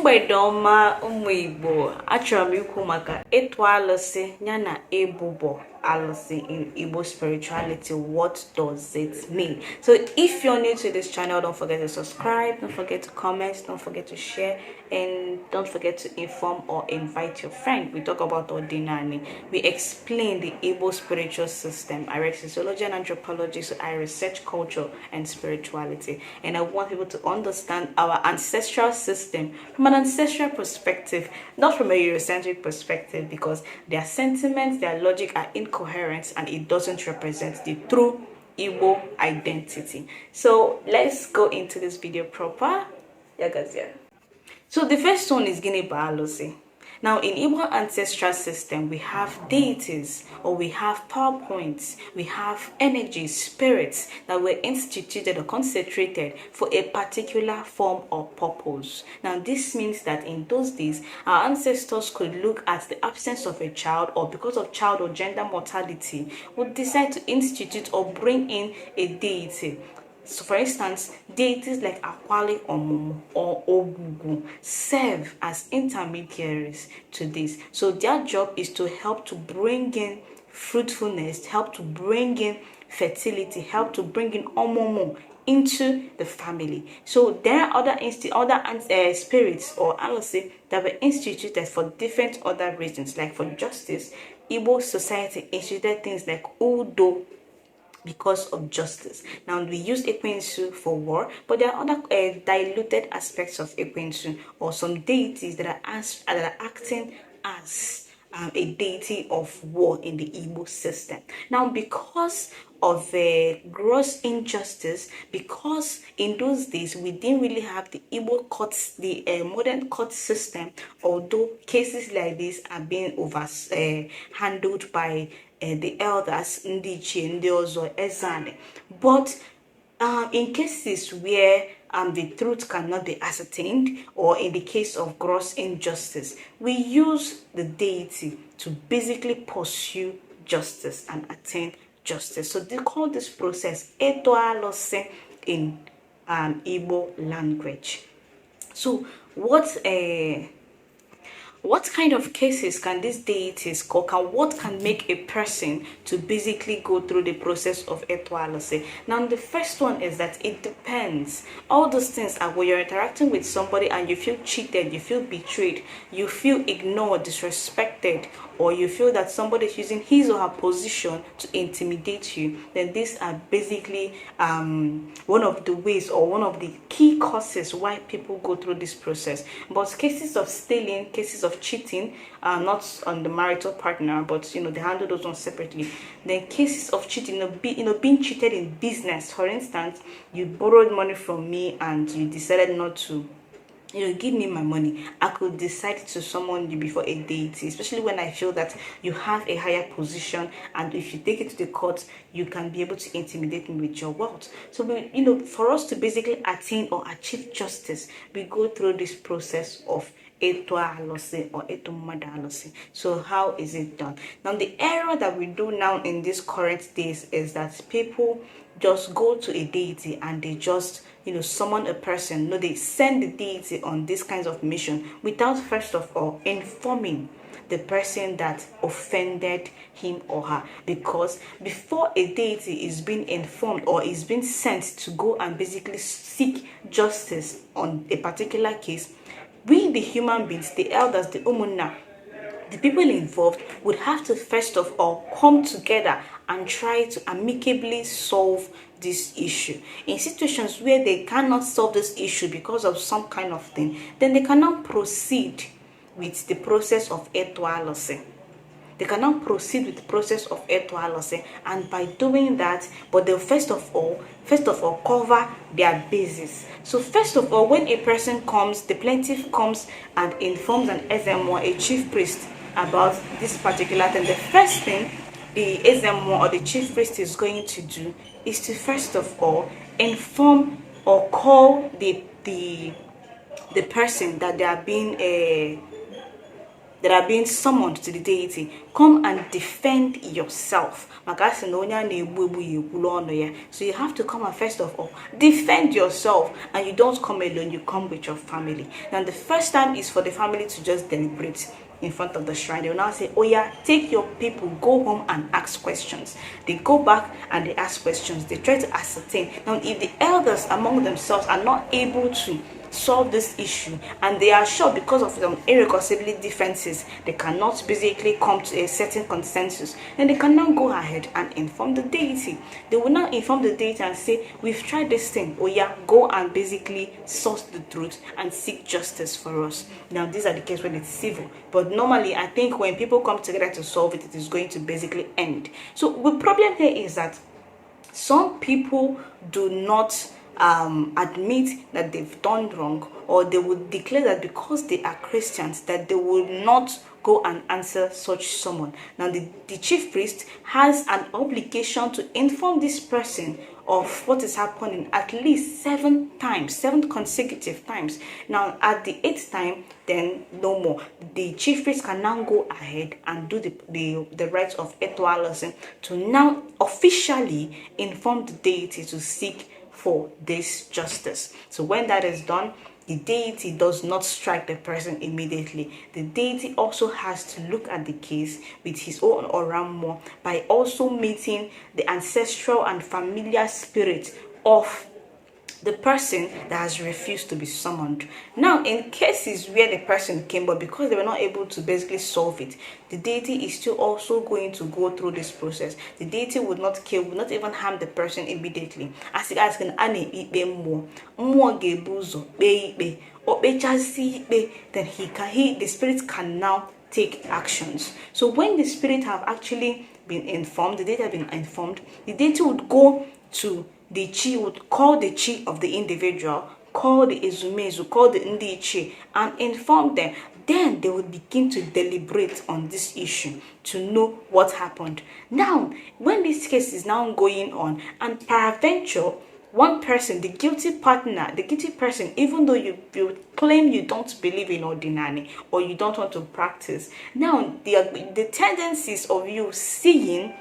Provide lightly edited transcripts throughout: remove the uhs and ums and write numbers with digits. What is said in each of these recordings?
mgbede ọma ụmụ Igbo, achọrọ m ikwu maka ịtụ alụsị yana ebubo alụsị in Igbo spirituality. What does it mean? So if you're new to this channel, don't forget to subscribe, don't forget to comment, don't forget to share, and don't forget to inform or invite your friend. We talk about Ordinary. We explain the Igbo spiritual system. I read sociology and anthropology, so I research culture and spirituality, and I want people to understand our ancestral system from an ancestral perspective, not from a Eurocentric perspective, because their sentiments, their logic are incoherent and it doesn't represent the true Igbo identity. So let's go into this video proper. Yeah, guys, yeah. So the first one is Gini Baalusi. Now, in Igbo ancestral system, we have deities, or we have power points, we have energy, spirits that were instituted or concentrated for a particular form or purpose. Now, this means that in those days, our ancestors could look at the absence of a child, or because of child or gender mortality, would decide to institute or bring in a deity. So, for instance, deities like Akwali or Ogugu serve as intermediaries to this. So their job is to help to bring in fruitfulness, help to bring in fertility, help to bring in Omomo into the family. So there are other spirits or allosi that were instituted for different other reasons, like for justice. Igbo society instituted things like Udo, because of justice. Now, we use Ekwensu for war, but there are other diluted aspects of Ekwensu, or some deities that are acting as a deity of war in the Igbo system. Now, because of gross injustice, because in those days we didn't really have the Igbo courts, the modern court system, although cases like this are being handled by the elders, Ndichi, Ndiozo, Ezane. But in cases where the truth cannot be ascertained, or in the case of gross injustice, we use the deity to basically pursue justice and attain justice. So they call this process Itu-Alusi in Igbo language. So what kind of cases can these deities what can make a person to basically go through the process of Itu-Alusi? Now, the first one is that it depends. All those things are when you're interacting with somebody and you feel cheated, you feel betrayed, you feel ignored, disrespected, or you feel that somebody is using his or her position to intimidate you, then these are basically one of the ways, or one of the key causes why people go through this process. But cases of stealing, cases of cheating, not on the marital partner, but they handle those ones separately. Then cases of cheating, being cheated in business. For instance, you borrowed money from me and you decided not to give me my money. I could decide to summon you before a deity, especially when I feel that you have a higher position, and if you take it to the court, you can be able to intimidate me with your wealth. So for us to basically attain or achieve justice, we go through this process of Itu-Alusi or Itu-Alusi. So how is it done? Now, the error that we do now in these current days is that people just go to a deity and they just summon a person. No, they send the deity on these kinds of mission without first of all informing the person that offended him or her. Because before a deity is being informed or is being sent to go and basically seek justice on a particular case, we, the human beings, the elders, the umunna, the people involved, would have to first of all come together and try to amicably solve this issue. In situations where they cannot solve this issue because of some kind of thing, then they cannot proceed with the process of Itu-Alusi. They cannot proceed with the process of Itu-Alusi, and by doing that, but they'll first of all cover their bases. So first of all, when a person comes, the plaintiff comes and informs an Ezemo, a chief priest, about this particular thing, the first thing the Ezemo or the chief priest is going to do is to first of all inform or call the person that they are being that are being summoned to the deity, come and defend yourself. So you have to come and first of all defend yourself, and you don't come alone, you come with your family. Now the first time is for the family to just deliberate in front of the shrine. They will now say, oh yeah, take your people, go home and ask questions. They go back and they ask questions. They try to ascertain. Now if the elders among themselves are not able to solve this issue, and they are sure because of some irreconcilable differences they cannot basically come to a certain consensus, then they can now go ahead and inform the deity. They will now inform the deity and say, we've tried this thing, oh yeah, go and basically source the truth and seek justice for us. Now these are the cases when it's civil, but normally I think when people come together to solve it, it is going to basically end. So the problem here is that some people do not admit that they've done wrong, or they would declare that because they are Christians that they will not go and answer such summon. Now the chief priest has an obligation to inform this person of what is happening at least 7 times, 7 consecutive times. Now at the 8th time, then no more. The chief priest can now go ahead and do the rites of Itu-Alusi to now officially inform the deity to seek for this justice. So when that is done, the deity does not strike the person immediately. The deity also has to look at the case with his own oramo by also meeting the ancestral and familiar spirit of the person that has refused to be summoned. Now, in cases where the person came, but because they were not able to basically solve it, the deity is still also going to go through this process. The deity would not kill, would not even harm the person immediately. As he asks, then the spirit can now take actions. So when the spirit have actually been informed, the deity have been informed, the deity would go to the chi, would call the chi of the individual, call the ezumezu, call the ndichi, and inform them. Then they would begin to deliberate on this issue to know what happened. Now, when this case is now going on, and peradventure, one person, the guilty partner, the guilty person, even though you claim you don't believe in ordinary or you don't want to practice, now the tendencies of you seeing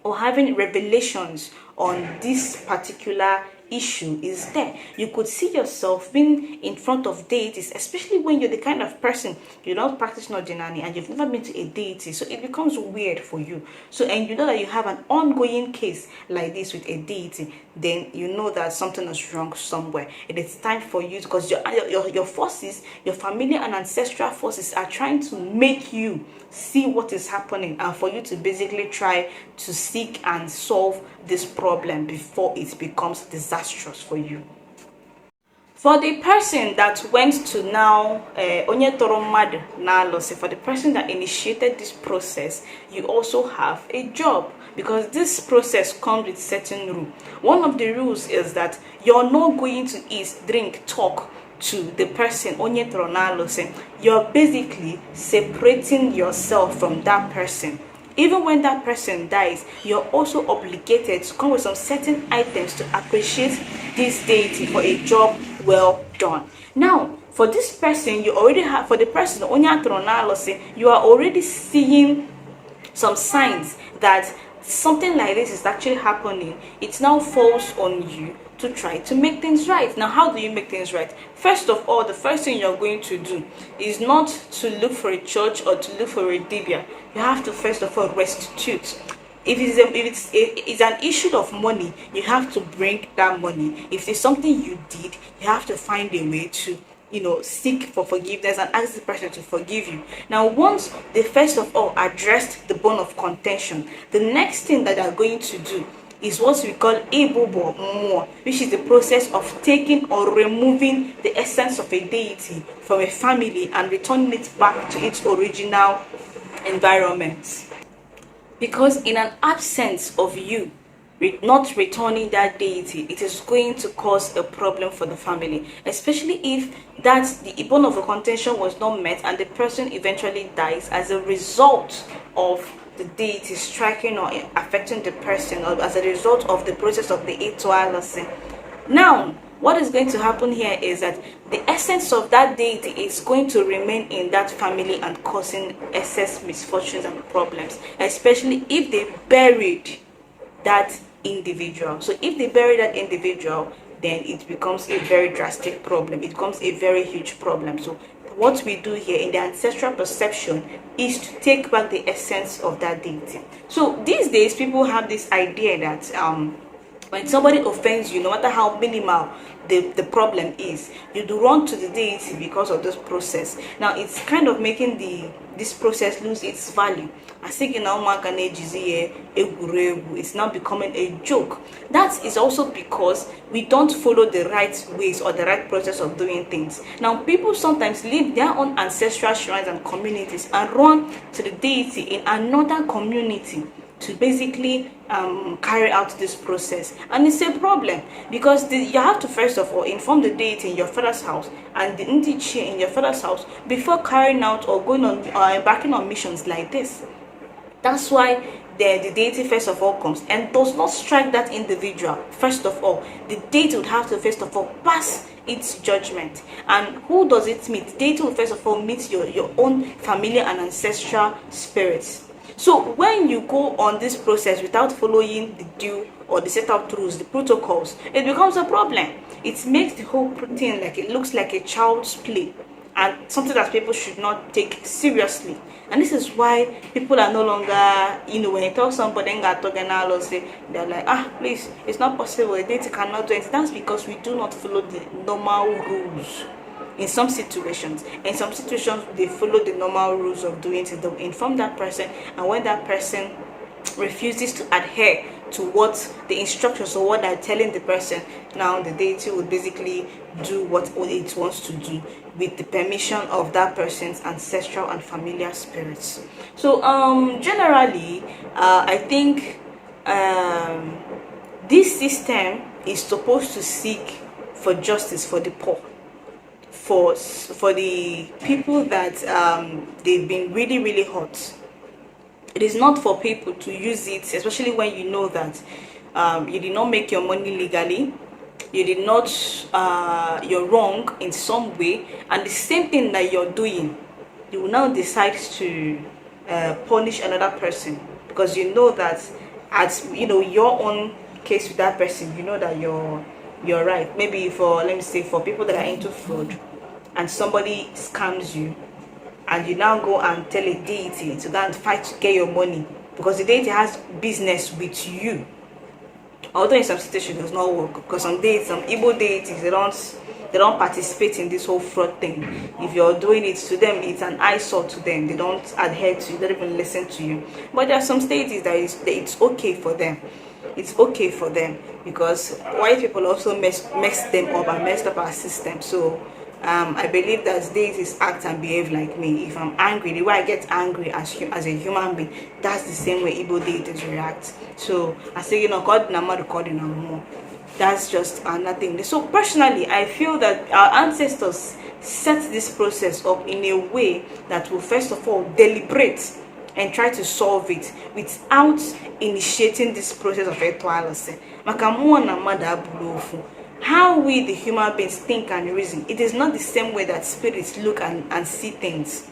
or having revelations on this particular issue is there. You could see yourself being in front of deities, especially when you're the kind of person you don't practice ordinary and you've never been to a deity, so it becomes weird for you. So, and you know that you have an ongoing case like this with a deity, then you know that something is wrong somewhere. It is time for you, because your forces, your familiar and ancestral forces, are trying to make you see what is happening, and for you to basically try to seek and solve this problem before it becomes disastrous for you. For the person that went to now onye toro mmadụ na-alụsị, for the person that initiated this process, you also have a job, because this process comes with certain rules. One of the rules is that you're not going to eat, drink, talk to the person onye toro na-alụsị. You're basically separating yourself from that person. Even when that person dies, you're also obligated to come with some certain items to appreciate this deity for a job well done. Now, for this person, you already have, for the person, you are already seeing some signs that something like this is actually happening. It now falls on you to try to make things right. Now, how do you make things right? First of all, the first thing you're going to do is not to look for a church or to look for a dibia. You have to first of all restitute. If it's an issue of money, you have to bring that money. If it's something you did, you have to find a way to, seek for forgiveness and ask the person to forgive you. Now, once they first of all addressed the bone of contention, the next thing that they're going to do is what we call Igbo, which is the process of taking or removing the essence of a deity from a family and returning it back to its original environment. Because in an absence of you not returning that deity, it is going to cause a problem for the family, especially if the bone of a contention was not met and the person eventually dies as a result of the deity striking or affecting the person, or as a result of the process of the Itu-Alusi. Now, what is going to happen here is that the essence of that deity is going to remain in that family and causing excess misfortunes and problems, especially if they buried that individual. So if they bury that individual, then it becomes a very drastic problem. It becomes a very huge problem. So what we do here in the ancestral perception is to take back the essence of that deity. So these days people have this idea that when somebody offends you, no matter how minimal the problem is, you do run to the deity because of this process. Now it's kind of making this process lose its value. I think it's now becoming a joke. That is also because we don't follow the right ways or the right process of doing things. Now people sometimes leave their own ancestral shrines and communities and run to the deity in another community to basically carry out this process, and it's a problem because you have to first of all inform the deity in your father's house and the Ndichi in your father's house before carrying out or going on embarking on missions like this. That's why the deity first of all comes and does not strike that individual. First of all, the deity would have to first of all pass its judgment. And who does it meet? The deity will first of all meet your own familiar and ancestral spirits. So when you go on this process without following the due or the set out rules, the protocols, it becomes a problem. It makes the whole thing like it looks like a child's play and something that people should not take seriously. And this is why people are no longer, when you tell somebody they're like, please, it's not possible, a deity cannot do it. That's because we do not follow the normal rules. In some situations they follow the normal rules of doing it. They'll inform that person, and when that person refuses to adhere to what the instructions or what they're telling the person, now the deity will basically do what it wants to do with the permission of that person's ancestral and familiar spirits. So generally I think this system is supposed to seek for justice for the poor, for the people that they've been really hurt. It is not for people to use it, especially when you know that you did not make your money legally, you did not you're wrong in some way, and the same thing that you're doing, you will now decide to punish another person because you know that as your own case with that person, you know that you're right. Maybe let me say for people that are into fraud and somebody scams you, and you now go and tell a deity to go and fight to get your money because the deity has business with you. Although in some situations it does not work, because some Igbo deities, they don't participate in this whole fraud thing. If you're doing it to them, it's an eyesore to them. They don't adhere to you, they don't even listen to you. But there are some deities that it's okay for them. It's okay for them because white people also messed them up and messed up our system. So I believe that deities act and behave like me. If I'm angry, the way I get angry as a human being, that's the same way Igbo deities react. So I say, God nama recording more. That's just another thing. So personally, I feel that our ancestors set this process up in a way that will first of all deliberate and try to solve it without initiating this process of Itu-Alusi. How we the human beings think and reason, it is not the same way that spirits look and see things.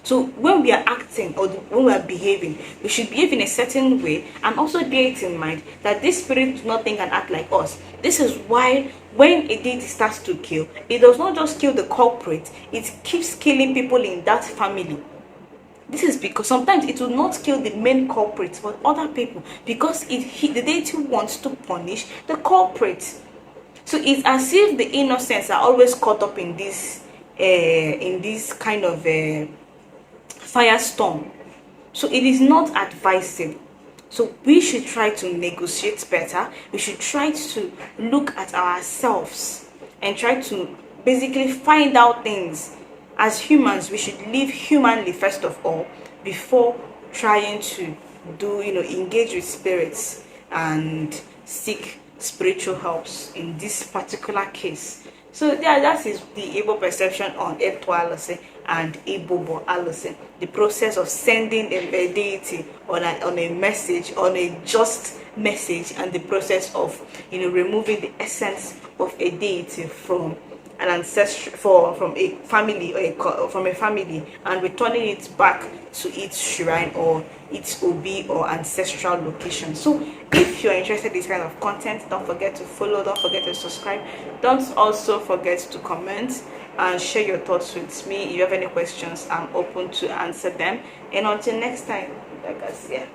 So when we are acting or when we are behaving, we should behave in a certain way and also bear it in mind that this spirit does not think and act like us. This is why when a deity starts to kill, it does not just kill the culprit, it keeps killing people in that family. This is because sometimes it will not kill the main culprit but other people, because the deity wants to punish the culprit. So it's as if the innocents are always caught up in this kind of firestorm. So it is not advisable. So we should try to negotiate better. We should try to look at ourselves and try to basically find out things. As humans, we should live humanly first of all before trying to engage with spirits and seek spiritual helps in this particular case. So yeah, that is the Igbo perception on Itu-Alusi and Itu-Alusi, the process of sending a deity on a message, on a just message and the process of removing the essence of a deity from an ancestry, from a family, or from a family, and returning it back to its shrine or its obi or ancestral location. So if you're interested in this kind of content, don't forget to follow, don't forget to subscribe, don't also forget to comment and share your thoughts with me. If you have any questions, I'm open to answer them. And until next time, like I said.